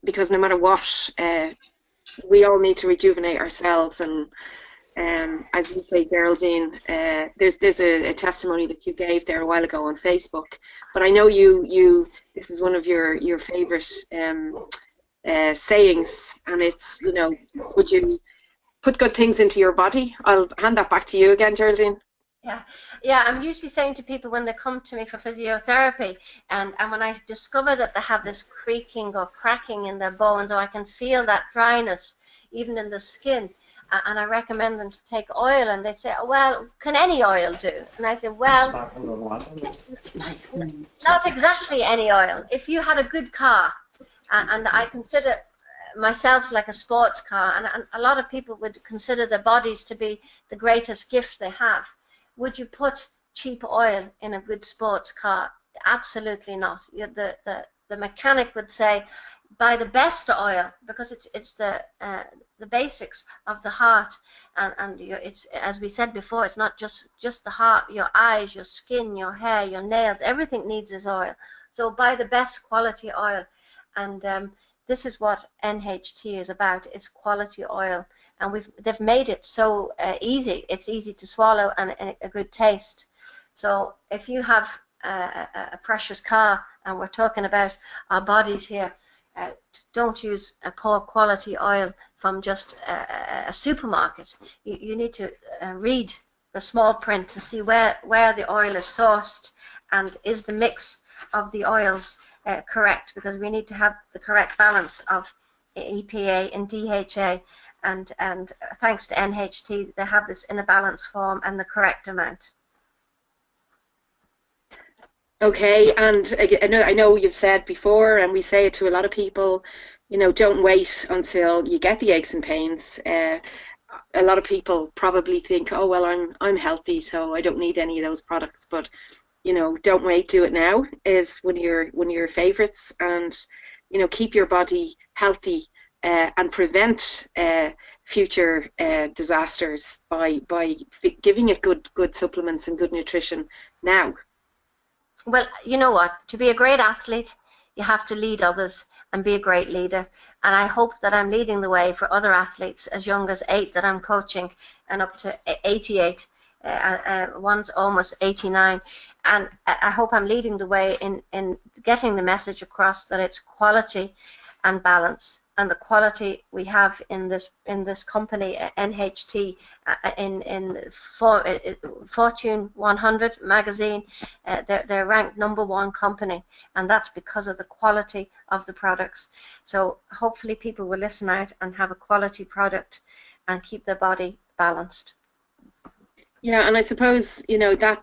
because no matter what, we all need to rejuvenate ourselves. And as you say, Geraldine, there's a testimony that you gave there a while ago on Facebook, but I know this is one of your favorite sayings, and it's, you know, would you put good things into your body? I'll hand that back to you again, Geraldine. Yeah, I'm usually saying to people when they come to me for physiotherapy, and when I discover that they have this creaking or cracking in their bones, or I can feel that dryness even in the skin, and I recommend them to take oil, and they say, well, can any oil do? And I say, well, not exactly any oil. If you had a good car, and I consider myself like a sports car, and a lot of people would consider their bodies to be the greatest gift they have. Would you put cheap oil in a good sports car? Absolutely not. The mechanic would say, buy the best oil, because it's the basics of the heart, and it's, as we said before, it's not just the heart. Your eyes, your skin, your hair, your nails, everything needs this oil. So buy the best quality oil, and this is what NHT is about. It's quality oil, and they've made it so easy. It's easy to swallow and a good taste. So if you have a precious car, and we're talking about our bodies here, don't use a poor quality oil from just a supermarket. You need to read the small print to see where the oil is sourced, and is the mix of the oils correct, because we need to have the correct balance of EPA and DHA, and thanks to NHT, they have this in a balanced form and the correct amount. Okay, and I know you've said before, and we say it to a lot of people, you know, don't wait until you get the aches and pains. A lot of people probably think, oh well, I'm healthy, so I don't need any of those products. But you know, don't wait, do it now is one of your favorites, and you know, keep your body healthy and prevent future disasters by giving it good supplements and good nutrition now. Well, you know what? To be a great athlete, you have to lead others and be a great leader. And I hope that I'm leading the way for other athletes as young as 8 that I'm coaching, and up to 88. One's almost 89. And I hope I'm leading the way in getting the message across that it's quality and balance. and the quality we have in this company, NHT, Fortune 100 magazine. They're ranked #1 company, and that's because of the quality of the products. So hopefully people will listen out and have a quality product and keep their body balanced. Yeah, and I suppose, you know, that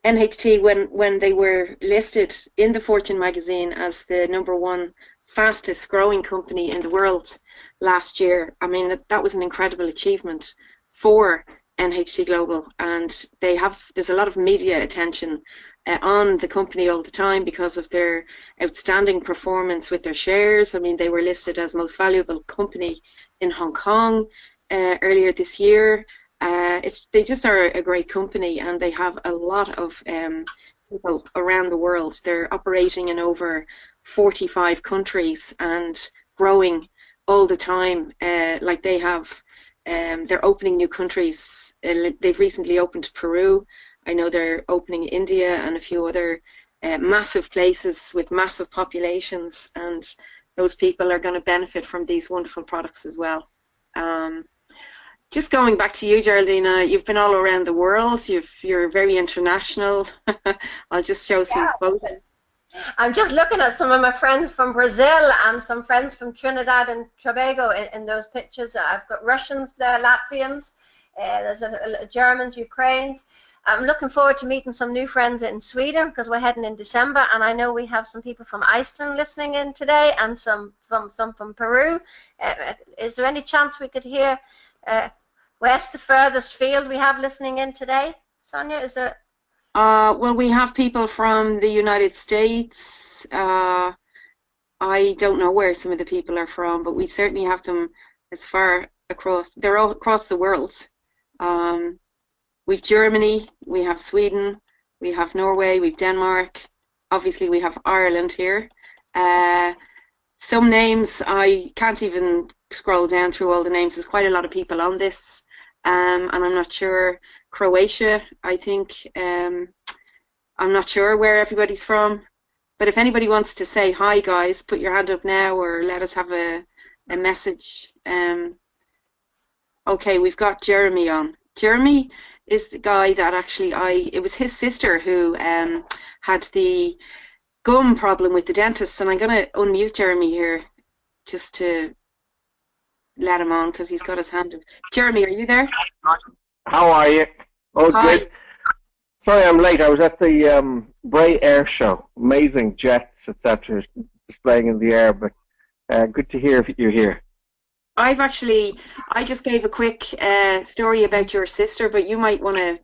NHT, when they were listed in the Fortune magazine as the #1 fastest growing company in the world last year, I mean, that was an incredible achievement for NHT Global, and there's a lot of media attention on the company all the time because of their outstanding performance with their shares. I mean, they were listed as most valuable company in Hong Kong earlier this year. They just are a great company, and they have a lot of people around the world. They're operating in over 45 countries and growing all the time. Like they have, they're opening new countries. They've recently opened Peru. I know they're opening India and a few other massive places with massive populations, and those people are going to benefit from these wonderful products as well. Just going back to you, Geraldine, you've been all around the world. You're very international. I'll just show some photos. I'm just looking at some of my friends from Brazil and some friends from Trinidad and Tobago in those pictures. I've got Russians there, Latvians, there's Germans, Ukrainians. I'm looking forward to meeting some new friends in Sweden because we're heading in December, and I know we have some people from Iceland listening in today and some from Peru. Is there any chance we could hear where's the furthest field we have listening in today? Sonia, is there? Well, we have people from the United States. I don't know where some of the people are from, but we certainly have them as far across. They're all across the world. We've Germany, we have Sweden, we have Norway, we've Denmark. Obviously, we have Ireland here. Some names, I can't even scroll down through all the names. There's quite a lot of people on this, and I'm not sure. Croatia, I think. I'm not sure where everybody's from, but if anybody wants to say hi, guys, put your hand up now or let us have a message. Okay, we've got Jeremy on. Jeremy is the guy that actually it was his sister who had the gum problem with the dentist, and I'm going to unmute Jeremy here just to let him on because he's got his hand up. Jeremy, are you there? How are you? Oh, Hi. good. Sorry I'm late. I was at the Bray Air Show. Amazing jets, etc. displaying in the air, but good to hear you're here. I just gave a quick story about your sister, but you might want to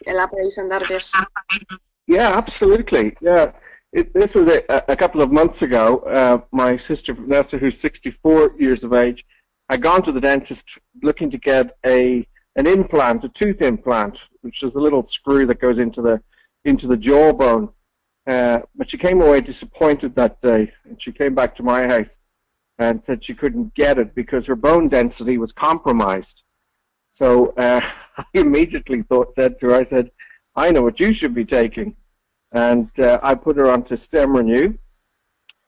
elaborate on that a bit. Yeah, absolutely. Yeah, this was a couple of months ago. My sister Vanessa, who's 64 years of age, had gone to the dentist looking to get an implant, a tooth implant, which is a little screw that goes into the jawbone. But she came away disappointed that day, and she came back to my house and said she couldn't get it because her bone density was compromised. So I immediately said to her, I said, I know what you should be taking. And I put her onto Stem Renew.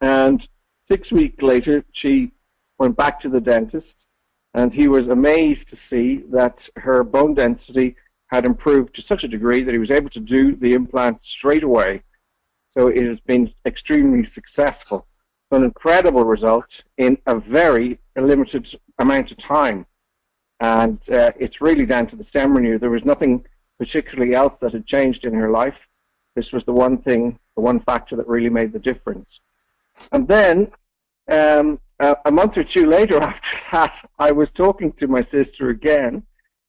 And 6 weeks later, she went back to the dentist, and he was amazed to see that her bone density had improved to such a degree that he was able to do the implant straight away. So it has been extremely successful. An incredible result in a very limited amount of time. And it's really down to the Stem Renew. There was nothing particularly else that had changed in her life. This was the one thing, the one factor that really made the difference. And then a month or two later after that, I was talking to my sister again,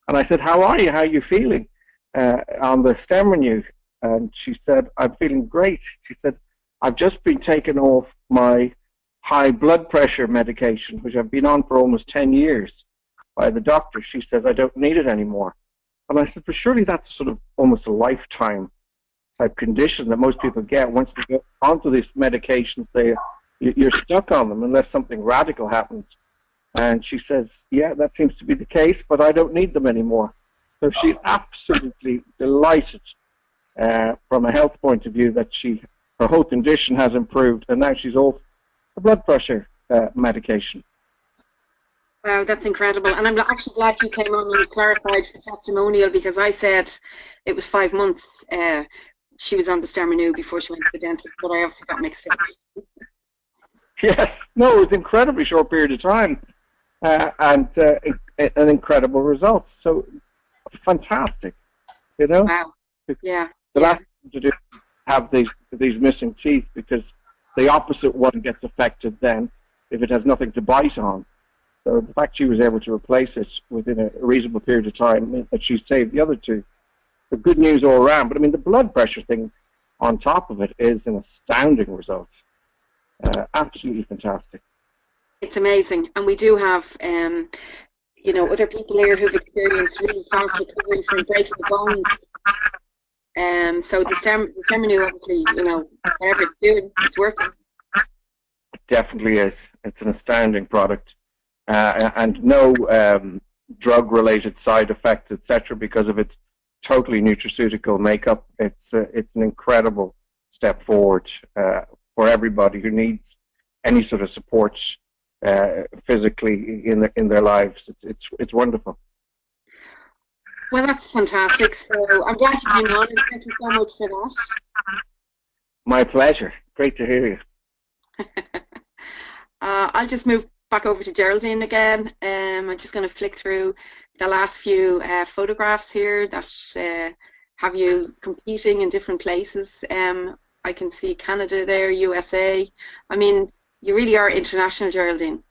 and I said, how are you? How are you feeling on the Stem Renew? And she said, I'm feeling great. She said, I've just been taken off my high blood pressure medication, which I've been on for almost 10 years by the doctor. She says, I don't need it anymore. And I said, but surely that's sort of almost a lifetime type condition that most people get. Once they go onto these medications, you're stuck on them unless something radical happens. And she says, yeah, that seems to be the case, but I don't need them anymore. So she's absolutely delighted from a health point of view that her whole condition has improved, and now she's off the blood pressure medication. Wow, that's incredible. And I'm actually glad you came on and clarified the testimonial, because I said it was 5 months she was on the Stemrenew before she went to the dentist, but I obviously got mixed up. Yes, no, it was an incredibly short period of time, and an incredible result. So fantastic, you know. Wow. Yeah. The last thing to do is have these missing teeth, because the opposite one gets affected then if it has nothing to bite on. So the fact she was able to replace it within a reasonable period of time meant that she saved the other two. So good news all around. But I mean, the blood pressure thing on top of it is an astounding result. Absolutely fantastic. It's amazing. And we do have, you know, other people here who've experienced really fast recovery from breaking bones. So the Stemrenew, obviously, you know, whatever it's doing, it's working. It definitely is. It's an astounding product. And no drug-related side effects, etc., because of its totally nutraceutical makeup. It's an incredible step forward for everybody who needs any sort of support physically in their lives. It's wonderful. Well, that's fantastic. So I'm glad you came on, and thank you so much for that. My pleasure. Great to hear you. I'll just move back over to Geraldine again. I'm just going to flick through the last few photographs here that have you competing in different places. I can see Canada there, USA. I mean, you really are international, Geraldine.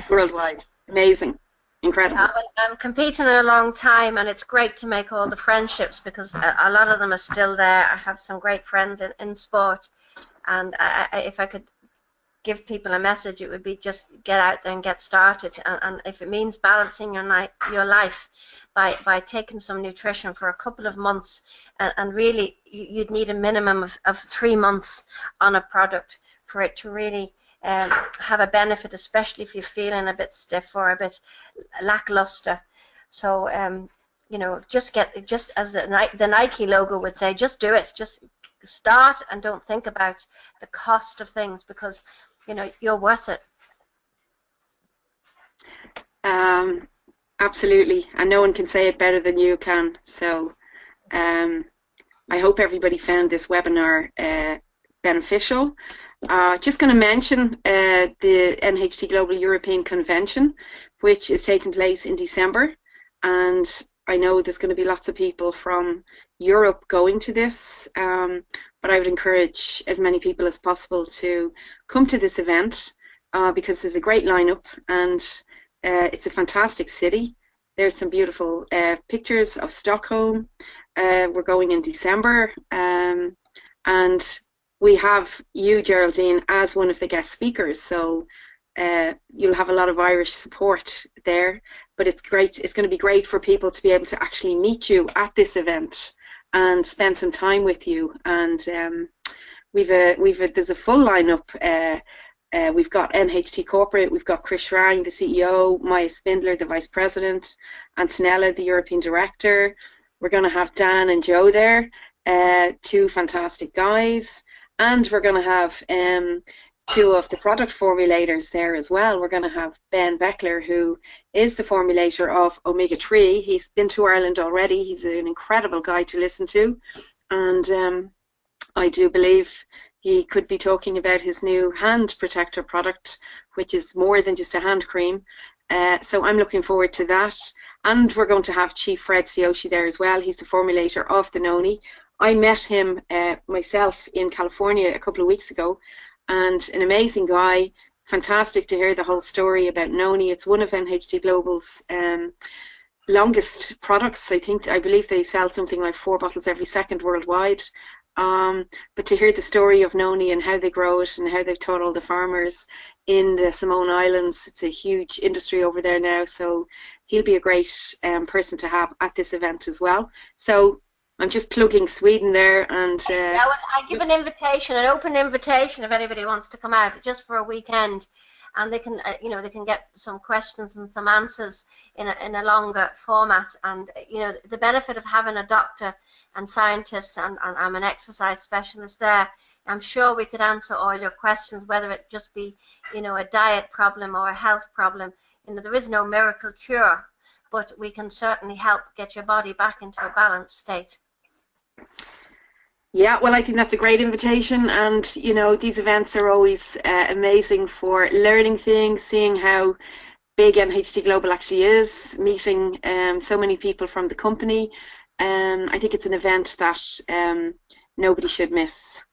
Worldwide. Amazing. Incredible. I'm competing in a long time, and it's great to make all the friendships, because a lot of them are still there. I have some great friends in sport, and if I could give people a message, it would be just get out there and get started. And if it means balancing your life by taking some nutrition for a couple of months, and really you'd need a minimum of 3 months on a product for it to really have a benefit, especially if you're feeling a bit stiff or a bit lackluster. So you know, just as the Nike logo would say, just do it. Just start and don't think about the cost of things, because you know you're worth it. Absolutely, and no one can say it better than you can. So I hope everybody found this webinar beneficial. Just going to mention the NHT Global European Convention, which is taking place in December, and I know there's going to be lots of people from Europe going to this, but I would encourage as many people as possible to come to this event, because there's a great lineup, and it's a fantastic city. There's some beautiful pictures of Stockholm. We're going in December, and we have you, Geraldine, as one of the guest speakers, so you'll have a lot of Irish support there. But it's great. It's going to be great for people to be able to actually meet you at this event and spend some time with you. And there's a full lineup. We've got NHT Corporate, we've got Chris Schrang, the CEO, Maya Spindler, the Vice President, Antonella, the European Director. We're going to have Dan and Joe there, two fantastic guys. And we're going to have two of the product formulators there as well. We're going to have Ben Beckler, who is the formulator of Omega-3. He's been to Ireland already. He's an incredible guy to listen to. And I do believe he could be talking about his new hand protector product, which is more than just a hand cream. So I'm looking forward to that. And we're going to have Chief Fred Sioshi there as well. He's the formulator of the Noni. I met him myself in California a couple of weeks ago, and an amazing guy. Fantastic to hear the whole story about Noni. It's one of NHT Global's longest products. I believe they sell something like 4 bottles every second worldwide. But to hear the story of Noni and how they grow it and how they've taught all the farmers in the Samoan Islands, it's a huge industry over there now. So he'll be a great person to have at this event as well. So I'm just plugging Sweden there, and I give an invitation, an open invitation, if anybody wants to come out just for a weekend, and they can, you know, they can get some questions and some answers in a longer format. And you know, the benefit of having a doctor and scientists, and I'm an exercise specialist there, I'm sure we could answer all your questions, whether it just be, you know, a diet problem or a health problem. You know, there is no miracle cure, but we can certainly help get your body back into a balanced state. Yeah, well, I think that's a great invitation, and you know, these events are always amazing for learning things, seeing how big NHT Global actually is, meeting so many people from the company. I think it's an event that nobody should miss.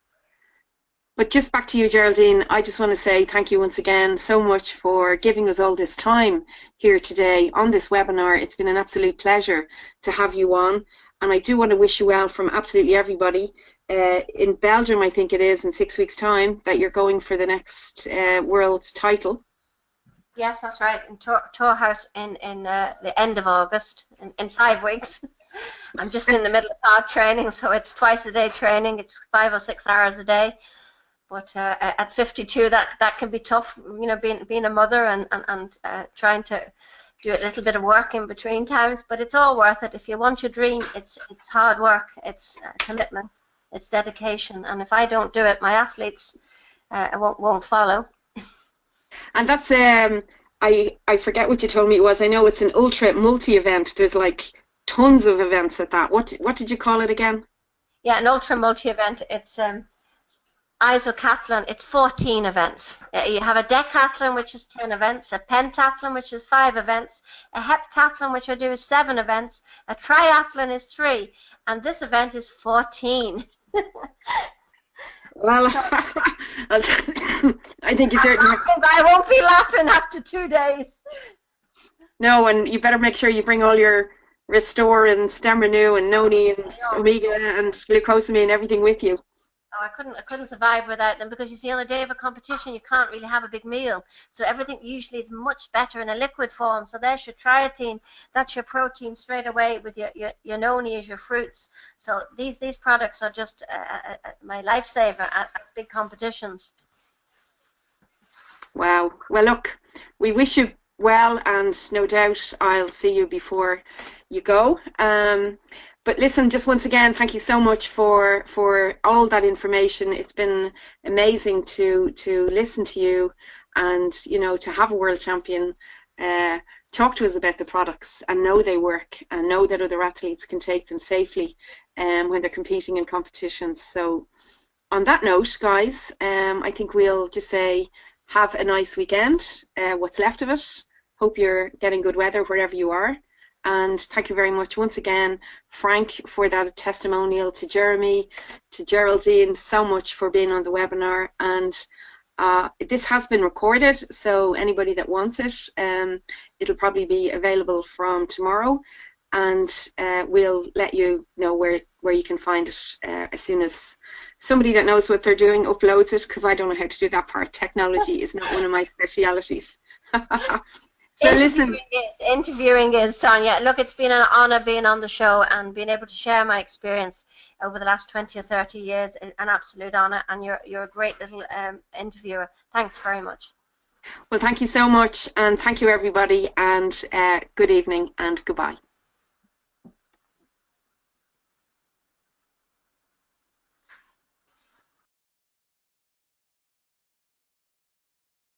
But just back to you, Geraldine, I just want to say thank you once again so much for giving us all this time here today on this webinar. It's been an absolute pleasure to have you on. And I do want to wish you well from absolutely everybody. In Belgium, I think it is, in 6 weeks' time, that you're going for the next world title. Yes, that's right. In Torhout in the end of August, in 5 weeks. I'm just in the middle of hard training, so it's twice a day training. It's 5 or 6 hours a day. But at 52, that can be tough, you know, being a mother and trying to do a little bit of work in between times. But it's all worth it. If you want your dream, it's hard work, it's commitment, it's dedication. And if I don't do it, my athletes won't follow. And that's I forget what you told me it was. I know it's an ultra multi-event. There's like tons of events at that. What did you call it again? Yeah, an ultra multi-event. It's isocathlon. It's 14 events. You have a decathlon, which is 10 events, a pentathlon, which is 5 events, a heptathlon, which I do is 7 events, a triathlon is 3, and this event is 14. Well, I think you certainly have to. I won't be laughing after 2 days. No, and you better make sure you bring all your Restore and Stem Renew and Noni and Omega and glucosamine and everything with you. Oh, I couldn't survive without them, because you see, on a day of a competition you can't really have a big meal, so everything usually is much better in a liquid form. So there's your triatine, that's your protein straight away, with your noni as your fruits. So these products are just my lifesaver at big competitions. Wow. Well, look, we wish you well, and no doubt I'll see you before you go. But listen, just once again, thank you so much for all that information. It's been amazing to listen to you, and you know, to have a world champion talk to us about the products and know they work, and know that other athletes can take them safely when they're competing in competitions. So on that note, guys, I think we'll just say have a nice weekend, what's left of it. Hope you're getting good weather wherever you are. And thank you very much once again, Frank, for that testimonial, to Jeremy, to Geraldine, so much for being on the webinar. And this has been recorded, so anybody that wants it, it'll probably be available from tomorrow, and we'll let you know where you can find it as soon as somebody that knows what they're doing uploads it, because I don't know how to do that part. Technology is not one of my specialities. So interviewing is, Sonia. Look, it's been an honor being on the show and being able to share my experience over the last 20 or 30 years. An absolute honor, and you're a great little interviewer. Thanks very much. Well, thank you so much, and thank you everybody, and good evening and goodbye.